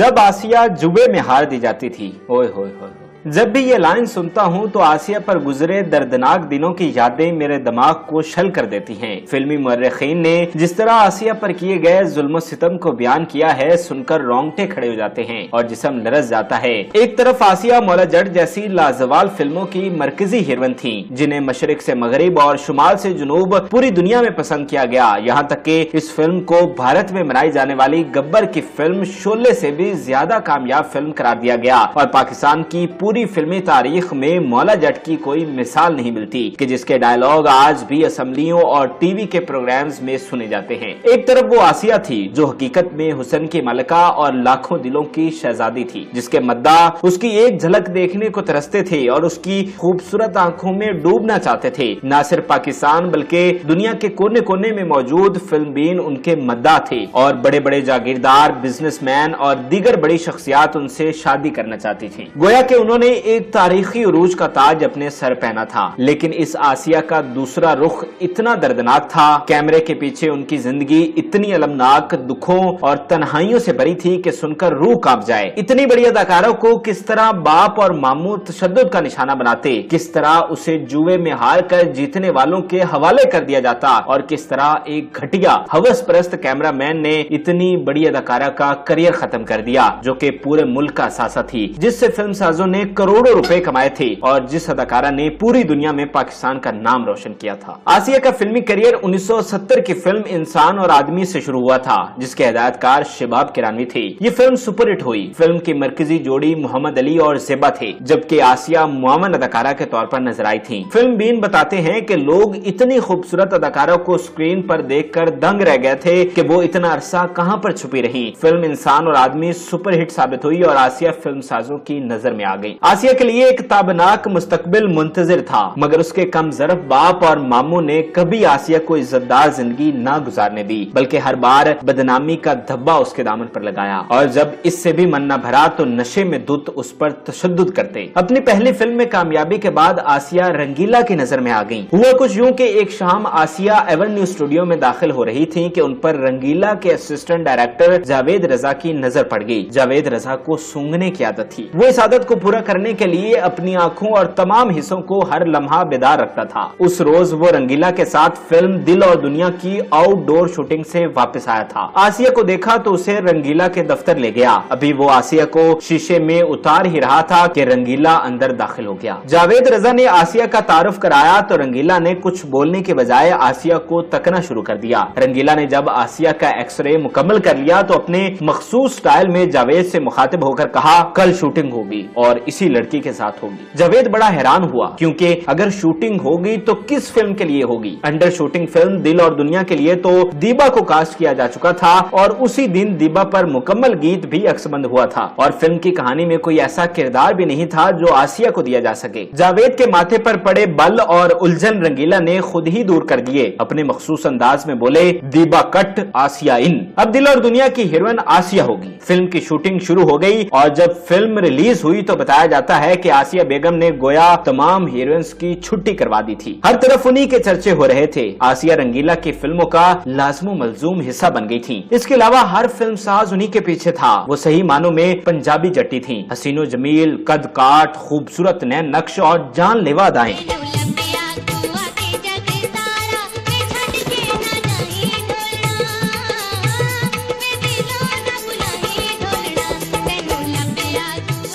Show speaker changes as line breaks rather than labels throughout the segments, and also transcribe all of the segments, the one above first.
जब आसिया जुबे में हार दी जाती थी। ओए होए होए। जब भी ये लाइन सुनता हूँ तो आसिया पर गुजरे दर्दनाक दिनों की यादें मेरे दिमाग को शल कर देती हैं। फिल्मी मुर्रिखीन ने जिस तरह आसिया पर किए गए जुल्म सितम को बयान किया है, सुनकर रोंगटे खड़े हो जाते हैं और जिस्म लरज जाता है। एक तरफ आसिया मौला जट जैसी लाजवाल फिल्मों की मरकजी हीरोइन थी, जिन्हें मशरिक से मगरिब और शुमाल से जुनूब पूरी दुनिया में पसंद किया गया। यहाँ तक कि इस फिल्म को भारत में मनाई जाने वाली गब्बर की फिल्म शोले से भी ज्यादा कामयाब फिल्म करार दिया गया और पाकिस्तान की पूरी फिल्मी तारीख में मौला जट की कोई मिसाल नहीं मिलती कि जिसके डायलॉग आज भी असेंबलियों और टीवी के प्रोग्राम्स में सुने जाते हैं। एक तरफ वो आसिया थी जो हकीकत में हुस्न की मलका और लाखों दिलों की शहजादी थी, जिसके मद्दा उसकी एक झलक देखने को तरसते थे और उसकी खूबसूरत आंखों में डूबना चाहते थे। न सिर्फ पाकिस्तान बल्कि दुनिया के कोने कोने में मौजूद फिल्मबीन उनके मद्दा थे और बड़े बड़े जागीरदार, बिजनेसमैन और दीगर बड़ी शख्सियात उनसे शादी करना चाहती थी। गोया कि उन्होंने एक तारीखी उरूज का ताज अपने सर पहना था। लेकिन इस आसिया का दूसरा रुख इतना दर्दनाक था, कैमरे के पीछे उनकी जिंदगी इतनी अलमनाक दुखों और तन्हाइयों से भरी थी कि सुनकर रूह कांप जाए। इतनी बड़ी अदाकारों को किस तरह बाप और मामू तशद्दुद का निशाना बनाते, किस तरह उसे जुए में हार कर जीतने वालों के हवाले कर दिया जाता और किस तरह एक घटिया हवस परस्त कैमरामैन ने इतनी बड़ी अदाकारा का करियर खत्म कर दिया, जो कि पूरे मुल्क का असासा थी, जिससे फिल्म साजों ने करोड़ों रुपए कमाए थे और जिस अदाकारा ने पूरी दुनिया में पाकिस्तान का नाम रोशन किया था। आसिया का फिल्मी करियर 1970 की फिल्म इंसान और आदमी से शुरू हुआ था, जिसके हिदायतकार शबाब किरानी थे। ये फिल्म सुपरहिट हुई। फिल्म की मरकजी जोड़ी मोहम्मद अली और ज़ेबा थे, जबकि आसिया मुआवन अदाकारा के तौर पर नजर आई थी। फिल्म बीन बताते हैं कि लोग इतनी खूबसूरत अदाकारों को स्क्रीन पर देखकर दंग रह गए थे कि वो इतना अरसा कहां पर छुपी रही। फिल्म इंसान और आदमी सुपरहिट साबित हुई और आसिया फिल्म साजों की नजर में आ गई। आसिया के लिए एक ताबनाक मुस्तकबिल मुंतजिर था, मगर उसके कम ज़रफ़ बाप और मामू ने कभी आसिया को इज्जतदार जिंदगी ना गुजारने दी, बल्कि हर बार बदनामी का धब्बा उसके दामन पर लगाया और जब इससे भी मन न भरा तो नशे में धुत उस पर तशद्दुद करते। अपनी पहली फिल्म में कामयाबी के बाद आसिया रंगीला की नजर में आ गई। हुआ कुछ यूं कि एक शाम आसिया एवेन्यू स्टूडियो में दाखिल हो रही थी कि उन पर रंगीला के असिस्टेंट डायरेक्टर जावेद रजा की नजर पड़ गई। जावेद रजा को सूंघने की आदत थी। वो इस आदत को पूरा करने के लिए अपनी आंखों और तमाम हिस्सों को हर लम्हा बेदार रखता था। उस रोज वो रंगीला के साथ फिल्म दिल और दुनिया की आउटडोर शूटिंग से वापस आया था। आसिया को देखा तो उसे रंगीला के दफ्तर ले गया। अभी वो आसिया को शीशे में उतार ही रहा था कि रंगीला अंदर दाखिल हो गया। जावेद रजा ने आसिया का तारुफ कराया तो रंगीला ने कुछ बोलने के बजाय आसिया को तकना शुरू कर दिया। रंगीला ने जब आसिया का एक्सरे मुकम्मल कर लिया तो अपने मखसूस स्टाइल में जावेद से मुखातिब होकर कहा, कल शूटिंग होगी और इसी लड़की के साथ होगी। जावेद बड़ा हैरान हुआ, क्योंकि अगर शूटिंग होगी तो किस फिल्म के लिए होगी। अंडर शूटिंग फिल्म दिल और दुनिया के लिए तो दीबा को कास्ट किया जा चुका था और उसी दिन दीबा पर मुकम्मल गीत भी अक्सबंद हुआ था और फिल्म की कहानी में कोई ऐसा किरदार भी नहीं था जो आसिया को दिया जा सके। जावेद के माथे पर पड़े बल और उलझन रंगीला ने खुद ही दूर कर दिए। अपने मखसूस अंदाज में बोले, दीबा कट आसिया इन, अब दिल और दुनिया की हीरोइन आसिया होगी। फिल्म की शूटिंग शुरू हो गई और जब फिल्म रिलीज हुई तो बताया जाता है कि आसिया बेगम ने गोया तमाम हीरोइंस की छुट्टी करवा दी थी। हर तरफ उन्हीं के चर्चे हो रहे थे। आसिया रंगीला की फिल्मों का लाजमो मलजूम हिस्सा बन गई थी। इसके अलावा हर फिल्म साज उन्हीं के पीछे था। वो सही मानों में पंजाबी जट्टी थी। हसीनो जमील, कद काट, खूबसूरत नैन नक्श और जानलेवा अदाएं।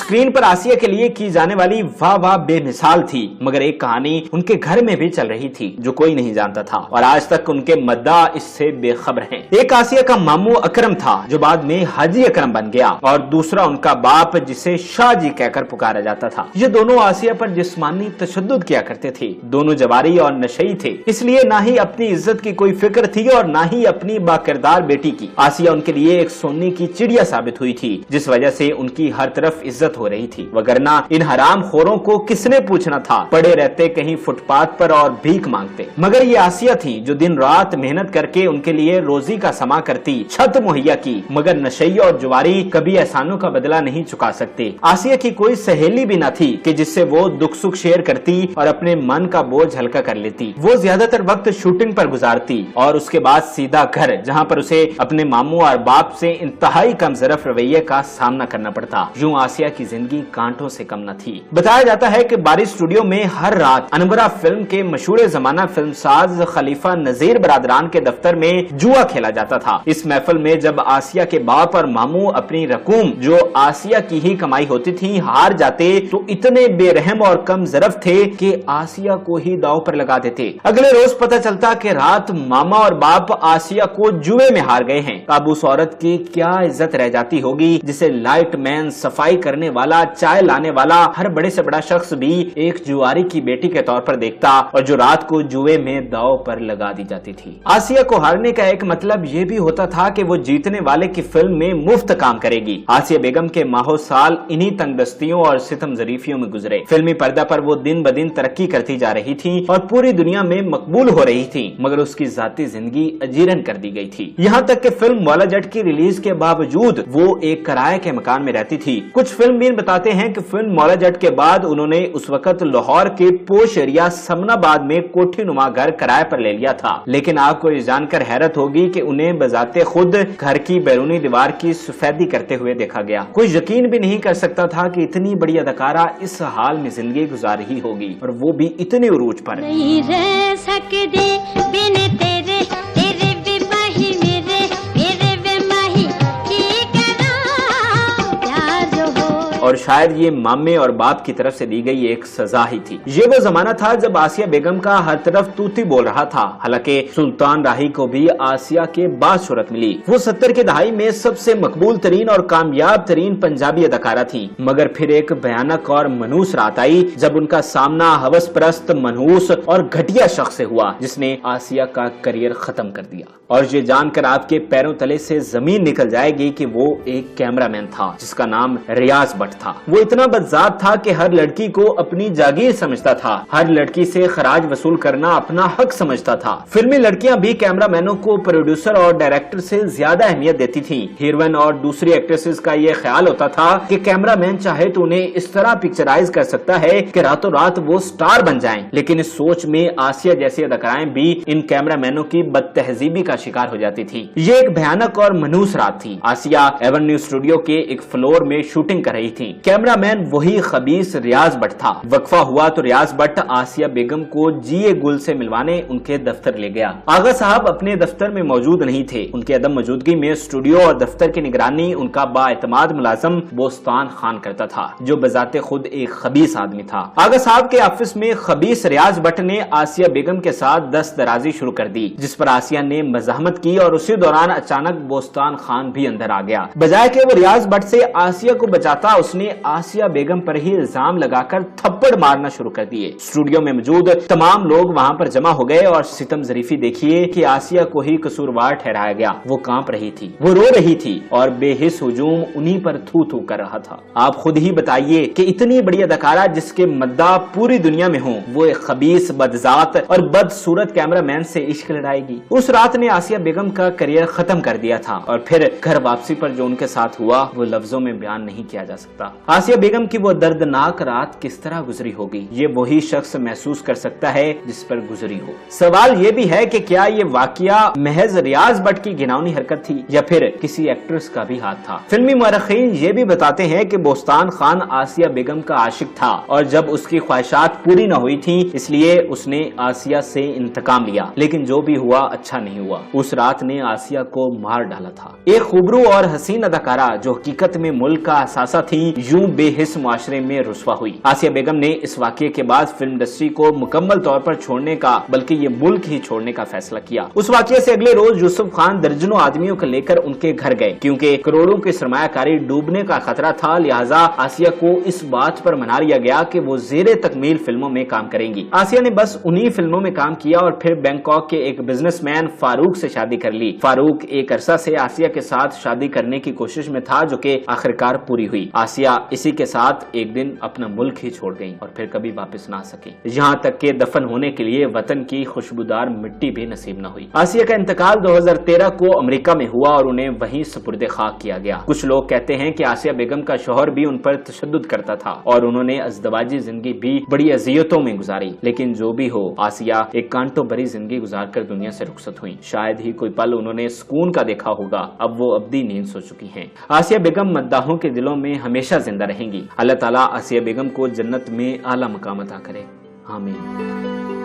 स्क्रीन पर आसिया के लिए की जाने वाली वाह वाह बेमिसाल थी, मगर एक कहानी उनके घर में भी चल रही थी जो कोई नहीं जानता था और आज तक उनके मद्दा इससे बेखबर हैं। एक आसिया का मामू अकरम था जो बाद में हाजी अकरम बन गया और दूसरा उनका बाप जिसे शाह जी कहकर पुकारा जाता था। ये दोनों आसिया पर जिस्मानी तशद्दुद किया करते थे। दोनों जवारी और नशई थे, इसलिए ना ही अपनी इज्जत की कोई फिक्र थी और ना ही अपनी बाकिरदार बेटी की। आसिया उनके लिए एक सोने की चिड़िया साबित हुई थी, जिस वजह से उनकी हर तरफ इज्जत हो रही थी, वगरना इन हराम खोरों को किसने पूछना था, पड़े रहते कहीं फुटपाथ पर और भीख मांगते। मगर ये आसिया थी जो दिन रात मेहनत करके उनके लिए रोजी का समा करती, छत मुहैया की, मगर नशई और जुआरी कभी एहसानों का बदला नहीं चुका सकते। आसिया की कोई सहेली भी न थी कि जिससे वो दुख सुख शेयर करती और अपने मन का बोझ हल्का कर लेती। वो ज्यादातर वक्त शूटिंग पर गुजारती और उसके बाद सीधा घर, जहाँ पर उसे अपने मामू और बाप से इंतहाई कमजरफ रवैये का सामना करना पड़ता। यूं आसिया की जिंदगी कांटों से कम न थी। बताया जाता है कि बारिश स्टूडियो में हर रात अनबरा फिल्म के मशहूर जमाना फिल्मसाज खलीफा नजीर बरादरान के दफ्तर में जुआ खेला जाता था। इस महफिल में जब आसिया के बाप और मामू अपनी रकूम जो आसिया की ही कमाई होती थी हार जाते तो इतने बेरहम और कम ज़रफ थे कि आसिया को ही दांव पर लगा देते। अगले रोज पता चलता कि रात मामा और बाप आसिया को जुए में हार गए हैं। अब उस औरत की क्या इज्जत रह जाती होगी जिसे लाइट मैन, सफाई करने वाला, चाय लाने वाला, हर बड़े से बड़ा शख्स भी एक जुआरी की बेटी के तौर पर देखता और जो रात को जुए में दांव पर लगा दी जाती थी। आसिया को हारने का एक मतलब ये भी होता था कि वो जीतने वाले की फिल्म में मुफ्त काम करेगी। आसिया बेगम के माहो साल इन्हीं तंगदस्तियों और सितम जरीफियों में गुजरे। फिल्मी पर्दा पर वो दिन ब दिन तरक्की करती जा रही थी और पूरी दुनिया में मकबूल हो रही थी, मगर उसकी जाती जिंदगी अजीरन कर दी गई थी। यहाँ तक कि फिल्म मौला जट की रिलीज के बावजूद वो एक किराए के मकान में रहती थी। कुछ फिल्म बताते हैं कि फिल्म मौला जट के बाद उन्होंने उस वक्त लाहौर के पोश एरिया समनाबाद में कोठी नुमा घर किराए पर ले लिया था। लेकिन आपको ये जानकर हैरत होगी कि उन्हें बजाते खुद घर की बैरूनी दीवार की सफेदी करते हुए देखा गया। कोई यकीन भी नहीं कर सकता था कि इतनी बड़ी अदाकारा इस हाल में जिंदगी गुजार रही होगी, और वो भी इतने उरूज पर।
नहीं रह सकते बिन तेरे, तेरे बेमाही मेरे, मेरे बेमाही की करा प्यार जो हो।
और शायद ये मामे और बाप की तरफ से दी गई एक सजा ही थी। ये वो जमाना था जब आसिया बेगम का हर तरफ तूती बोल रहा था। हालांकि सुल्तान राही को भी आसिया के बाद शोहरत मिली। वो 70 की दहाई में सबसे मकबूल तरीन और कामयाब तरीन पंजाबी अदाकारा थी। मगर फिर एक भयानक और मनहूस रात आई जब उनका सामना हवस परस्त, मनहूस और घटिया शख्स से हुआ जिसने आसिया का करियर खत्म कर दिया। और ये जानकर आपके पैरों तले से जमीन निकल जाएगी कि वो एक कैमरामैन था जिसका नाम रियाज भट्ट था। वो इतना बदजात था कि हर लड़की को अपनी जागीर समझता था, हर लड़की से खराज वसूल करना अपना हक समझता था। फिल्मी लड़कियां भी कैमरामैनों को प्रोड्यूसर और डायरेक्टर से ज्यादा अहमियत देती थी। हीरोइन और दूसरी एक्ट्रेसेस का ये ख्याल होता था कि कैमरामैन चाहे तो उन्हें इस तरह पिक्चराइज कर सकता है कि रातों रात वो स्टार बन जाएं। लेकिन इस सोच में आसिया जैसी अदाकाराएं भी इन कैमरामैनों की बदतहजीबी का शिकार हो जाती थी। ये एक भयानक और मनहूस रात थी। आसिया एवेन्यू स्टूडियो के एक फ्लोर में शूटिंग कर रही थी। कैमरामैन वही खबीस रियाज भट्ट था। वक्फा हुआ तो रियाज भट्ट आसिया बेगम को जीए गुल से मिलवाने उनके दफ्तर ले गया। आगा साहब अपने दफ्तर में मौजूद नहीं थे। उनके अदम मौजूदगी में स्टूडियो और दफ्तर की निगरानी उनका बाएतमाद मुलाजम बोस्तान खान करता था, जो बजाते खुद एक खबीस आदमी था। आगा साहब के ऑफिस में खबीस रियाज भट्ट ने आसिया बेगम के साथ दस्त दराजी शुरू कर दी, जिस पर आसिया ने मजाहमत की और उसी दौरान अचानक बोस्तान खान भी अंदर आ गया। बजाय के वो रियाज भट्ट से आसिया को बचाता, उसने आसिया बेगम पर ही इल्जाम लगाकर थप्पड़ मारना शुरू कर दिए। स्टूडियो में मौजूद तमाम लोग वहां पर जमा हो गए और सितम जरीफी देखिए कि आसिया को ही कसूरवार ठहराया गया। वो कांप रही थी, वो रो रही थी और बेहिस हुजूम उन्हीं पर थू थू कर रहा था। आप खुद ही बताइए कि इतनी बड़ी अदाकारा जिसके मद्दा पूरी दुनिया में हो, वो एक खबीस, बदजात और बदसूरत कैमरामैन से इश्क लड़ाएगी। उस रात ने आसिया बेगम का करियर खत्म कर दिया था और फिर घर वापसी पर जो उनके साथ हुआ वो लफ्जों में बयान नहीं किया जा सकता। आसिया बेगम की वो दर्दनाक रात किस तरह गुजरी होगी, ये वही शख्स महसूस कर सकता है जिस पर गुजरी हो। सवाल ये भी है कि क्या ये वाकया महज रियाज भट्ट की घिनौनी हरकत थी या फिर किसी एक्ट्रेस का भी हाथ था। फिल्मी मुअर्रिखीन ये भी बताते हैं कि बोस्तान खान आसिया बेगम का आशिक था और जब उसकी ख्वाहिशात पूरी न हुई थी इसलिए उसने आसिया से इंतकाम लिया। लेकिन जो भी हुआ अच्छा नहीं हुआ। उस रात ने आसिया को मार डाला था। एक खूबरू और हसीन अदाकारा जो हकीकत में मुल्क का असासा थी, यूं बेहिस मुआशरे में रुस्वा हुई। आसिया बेगम ने इस वाकये के बाद फिल्म इंडस्ट्री को मुकम्मल तौर पर छोड़ने का, बल्कि ये मुल्क ही छोड़ने का फैसला किया। उस वाकये से अगले रोज यूसुफ खान दर्जनों आदमियों को लेकर उनके घर गए। क्योंकि करोड़ों की सरमायाकारी डूबने का खतरा था, लिहाजा आसिया को इस बात पर मना लिया गया कि वो ज़ेरे तकमील फिल्मों में काम करेंगी। आसिया ने बस उन्हीं फिल्मों में काम किया और फिर बैंकॉक के एक बिजनेसमैन फारूक से शादी कर ली। फारूक एक अरसा से आसिया के साथ शादी करने की कोशिश में था, जो कि आखिरकार पूरी हुई। आसिया آسیہ اسی کے ساتھ ایک دن اپنا ملک ہی چھوڑ گئیں اور پھر کبھی واپس نہ آ سکیں، یہاں تک کہ دفن ہونے کے لیے وطن کی خوشبودار مٹی بھی نصیب نہ ہوئی۔ آسیہ کا انتقال 2013 کو امریکہ میں ہوا اور انہیں وہیں سپرد خاک کیا گیا۔ کچھ لوگ کہتے ہیں کہ آسیہ بیگم کا شوہر بھی ان پر تشدد کرتا تھا اور انہوں نے ازدواجی زندگی بھی بڑی اذیتوں میں گزاری، لیکن جو بھی ہو آسیہ ایک کانٹوں بھری زندگی گزار کر دنیا سے رخصت ہوئی۔ شاید ہی کوئی پل انہوں نے سکون کا دیکھا ہوگا، اب وہ ابدی نیند سو چکی ہیں۔ آسیہ بیگم مداحوں کے دلوں میں ہمیشہ زندہ رہیں گی۔ اللہ تعالیٰ آسیہ بیگم کو جنت میں اعلیٰ مقام عطا کرے، آمین۔